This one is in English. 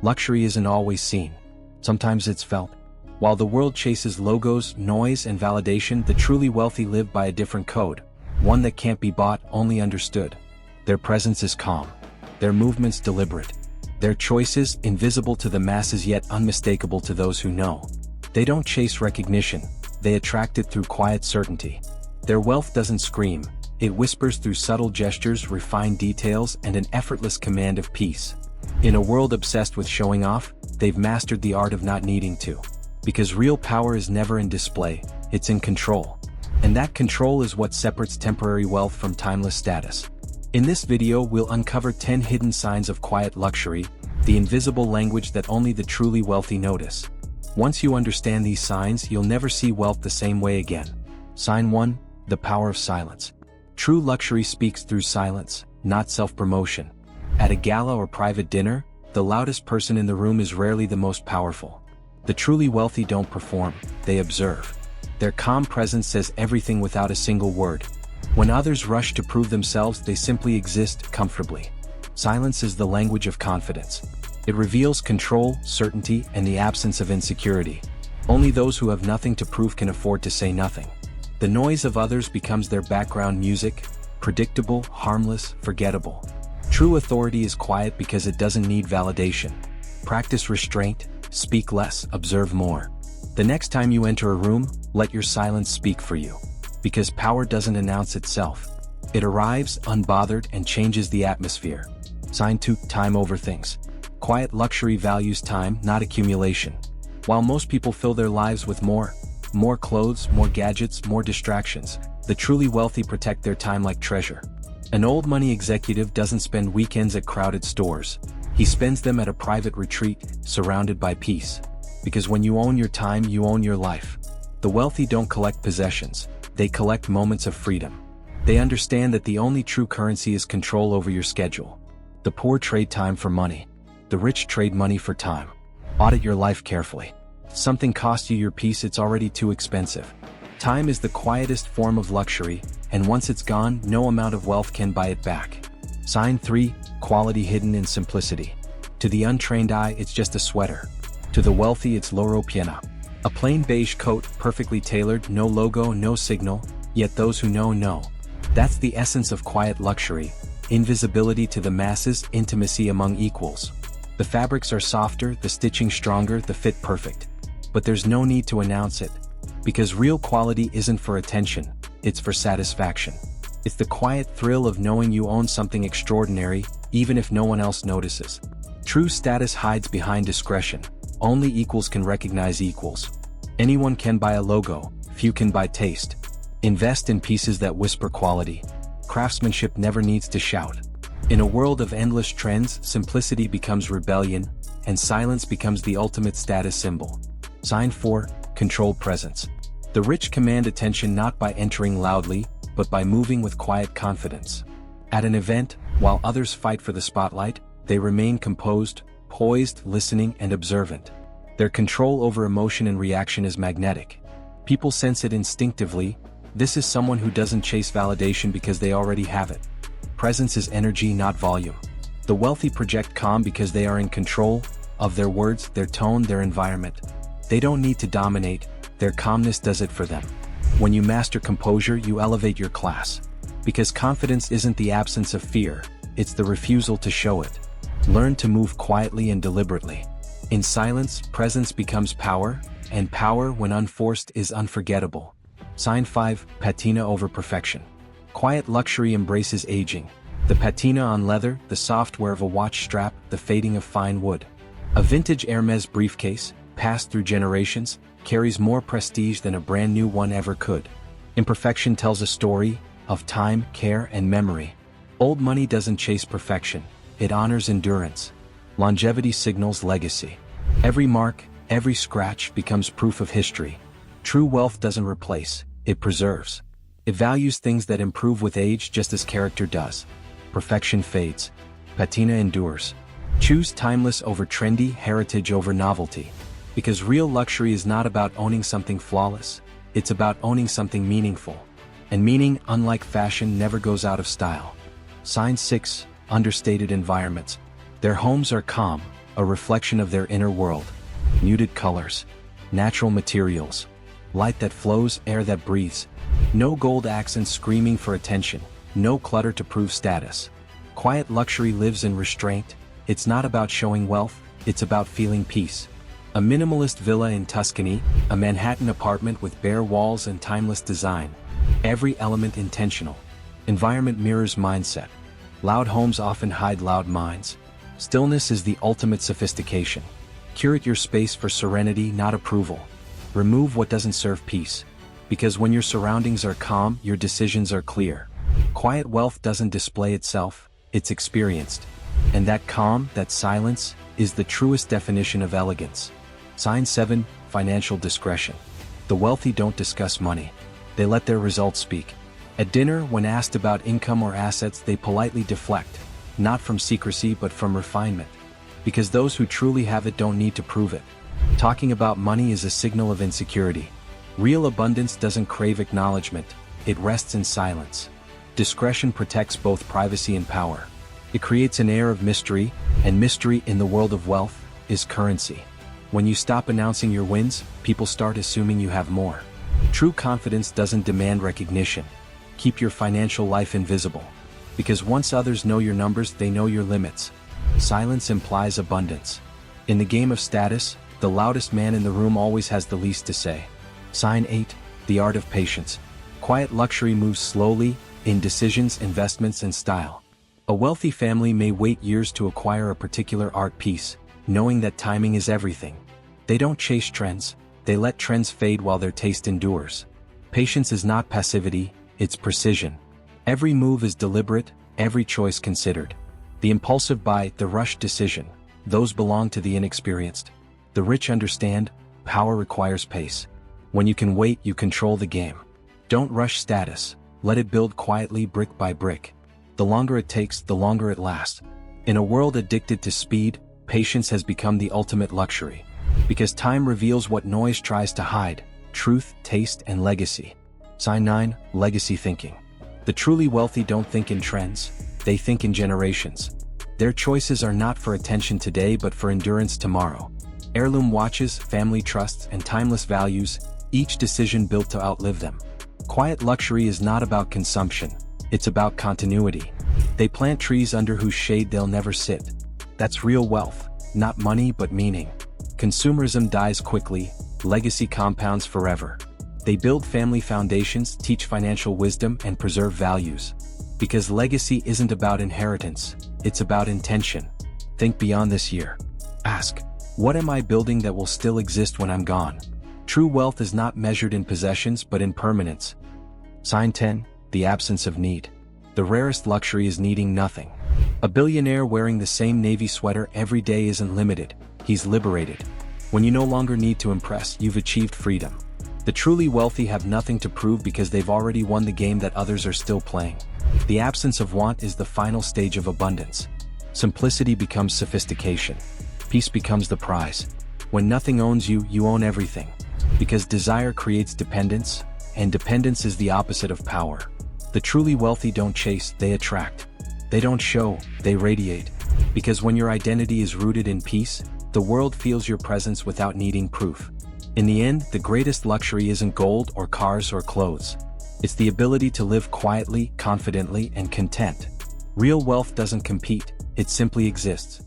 Luxury isn't always seen. Sometimes it's felt. While the world chases logos, noise, and validation, the truly wealthy live by a different code, one that can't be bought, only understood. Their presence is calm. Their movements deliberate. Their choices invisible to the masses yet unmistakable to those who know. They don't chase recognition, they attract it through quiet certainty. Their wealth doesn't scream, it whispers through subtle gestures, refined details, and an effortless command of peace. In a world obsessed with showing off, they've mastered the art of not needing to. Because real power is never in display, it's in control. And that control is what separates temporary wealth from timeless status. In this video, we'll uncover 10 hidden signs of quiet luxury, the invisible language that only the truly wealthy notice. Once you understand these signs, you'll never see wealth the same way again. Sign 1. The power of silence. True luxury speaks through silence, not self-promotion. At a gala or private dinner, the loudest person in the room is rarely the most powerful. The truly wealthy don't perform, they observe. Their calm presence says everything without a single word. When others rush to prove themselves, they simply exist comfortably. Silence is the language of confidence. It reveals control, certainty, and the absence of insecurity. Only those who have nothing to prove can afford to say nothing. The noise of others becomes their background music, predictable, harmless, forgettable. True authority is quiet because it doesn't need validation. Practice restraint, speak less, observe more. The next time you enter a room, let your silence speak for you. Because power doesn't announce itself. It arrives, unbothered, and changes the atmosphere. Sign 2. Time over things. Quiet luxury values time, not accumulation. While most people fill their lives with more clothes, more gadgets, more distractions, the truly wealthy protect their time like treasure. An old money executive doesn't spend weekends at crowded stores. He spends them at a private retreat, surrounded by peace. Because when you own your time, you own your life. The wealthy don't collect possessions, they collect moments of freedom. They understand that the only true currency is control over your schedule. The poor trade time for money. The rich trade money for time. Audit your life carefully. If something costs you your peace, it's already too expensive. Time is the quietest form of luxury, and once it's gone, no amount of wealth can buy it back. Sign 3. Quality hidden in simplicity. To the untrained eye, it's just a sweater. To the wealthy, it's loro piena. A plain beige coat, perfectly tailored, no logo, no signal, yet those who know. That's the essence of quiet luxury. Invisibility to the masses, intimacy among equals. The fabrics are softer, the stitching stronger, the fit perfect. But there's no need to announce it. Because real quality isn't for attention, it's for satisfaction. It's the quiet thrill of knowing you own something extraordinary, even if no one else notices. True status hides behind discretion. Only equals can recognize equals. Anyone can buy a logo, few can buy taste. Invest in pieces that whisper quality. Craftsmanship never needs to shout. In a world of endless trends, simplicity becomes rebellion, and silence becomes the ultimate status symbol. Sign 4. Controlled presence. The rich command attention not by entering loudly, but by moving with quiet confidence. At an event, while others fight for the spotlight, they remain composed, poised, listening, and observant. Their control over emotion and reaction is magnetic. People sense it instinctively. This is someone who doesn't chase validation because they already have it. Presence is energy, not volume. The wealthy project calm because they are in control of their words, their tone, their environment. They don't need to dominate, their calmness does it for them. When you master composure, you elevate your class. Because confidence isn't the absence of fear, it's the refusal to show it. Learn to move quietly and deliberately. In silence, presence becomes power, and power, when unforced, is unforgettable. Sign 5. Patina over perfection. Quiet luxury embraces aging. The patina on leather, the soft wear of a watch strap, the fading of fine wood. A vintage Hermes briefcase, passed through generations, carries more prestige than a brand new one ever could. Imperfection tells a story of time, care, and memory. Old money doesn't chase perfection, it honors endurance. Longevity signals legacy. Every mark, every scratch becomes proof of history. True wealth doesn't replace, it preserves. It values things that improve with age just as character does. Perfection fades. Patina endures. Choose timeless over trendy, heritage over novelty. Because real luxury is not about owning something flawless, it's about owning something meaningful. And meaning, unlike fashion, never goes out of style. Sign 6. Understated environments. Their homes are calm, a reflection of their inner world. Muted colors, natural materials, light that flows, air that breathes. No gold accents screaming for attention, no clutter to prove status. Quiet luxury lives in restraint. It's not about showing wealth, it's about feeling peace. A minimalist villa in Tuscany, a Manhattan apartment with bare walls and timeless design. Every element intentional. Environment mirrors mindset. Loud homes often hide loud minds. Stillness is the ultimate sophistication. Curate your space for serenity, not approval. Remove what doesn't serve peace. Because when your surroundings are calm, your decisions are clear. Quiet wealth doesn't display itself, it's experienced. And that calm, that silence, is the truest definition of elegance. Sign 7, financial discretion. The wealthy don't discuss money. They let their results speak. At dinner, when asked about income or assets, they politely deflect, not from secrecy but from refinement. Because those who truly have it don't need to prove it. Talking about money is a signal of insecurity. Real abundance doesn't crave acknowledgement, it rests in silence. Discretion protects both privacy and power. It creates an air of mystery, and mystery in the world of wealth is currency. When you stop announcing your wins, people start assuming you have more. True confidence doesn't demand recognition. Keep your financial life invisible. Because once others know your numbers, they know your limits. Silence implies abundance. In the game of status, the loudest man in the room always has the least to say. Sign 8, the art of patience. Quiet luxury moves slowly, in decisions, investments, and style. A wealthy family may wait years to acquire a particular art piece, knowing that timing is everything. They don't chase trends, they let trends fade while their taste endures. Patience is not passivity, it's precision. Every move is deliberate, every choice considered. The impulsive buy, the rushed decision, those belong to the inexperienced. The rich understand, power requires pace. When you can wait, you control the game. Don't rush status, let it build quietly brick by brick. The longer it takes, the longer it lasts. In a world addicted to speed, patience has become the ultimate luxury. Because time reveals what noise tries to hide: truth, taste, and legacy. Sign 9, legacy thinking. The truly wealthy don't think in trends, they think in generations. Their choices are not for attention today but for endurance tomorrow. Heirloom watches, family trusts, and timeless values, each decision built to outlive them. Quiet luxury is not about consumption, it's about continuity. They plant trees under whose shade they'll never sit. That's real wealth, not money but meaning. Consumerism dies quickly, legacy compounds forever. They build family foundations, teach financial wisdom, and preserve values. Because legacy isn't about inheritance, it's about intention. Think beyond this year. Ask, what am I building that will still exist when I'm gone? True wealth is not measured in possessions but in permanence. Sign 10, the absence of need. The rarest luxury is needing nothing. A billionaire wearing the same navy sweater every day isn't limited, he's liberated. When you no longer need to impress, you've achieved freedom. The truly wealthy have nothing to prove because they've already won the game that others are still playing. The absence of want is the final stage of abundance. Simplicity becomes sophistication. Peace becomes the prize. When nothing owns you, you own everything. Because desire creates dependence, and dependence is the opposite of power. The truly wealthy don't chase, they attract. They don't show, they radiate. Because when your identity is rooted in peace, the world feels your presence without needing proof. In the end, the greatest luxury isn't gold or cars or clothes. It's the ability to live quietly, confidently, and content. Real wealth doesn't compete, it simply exists.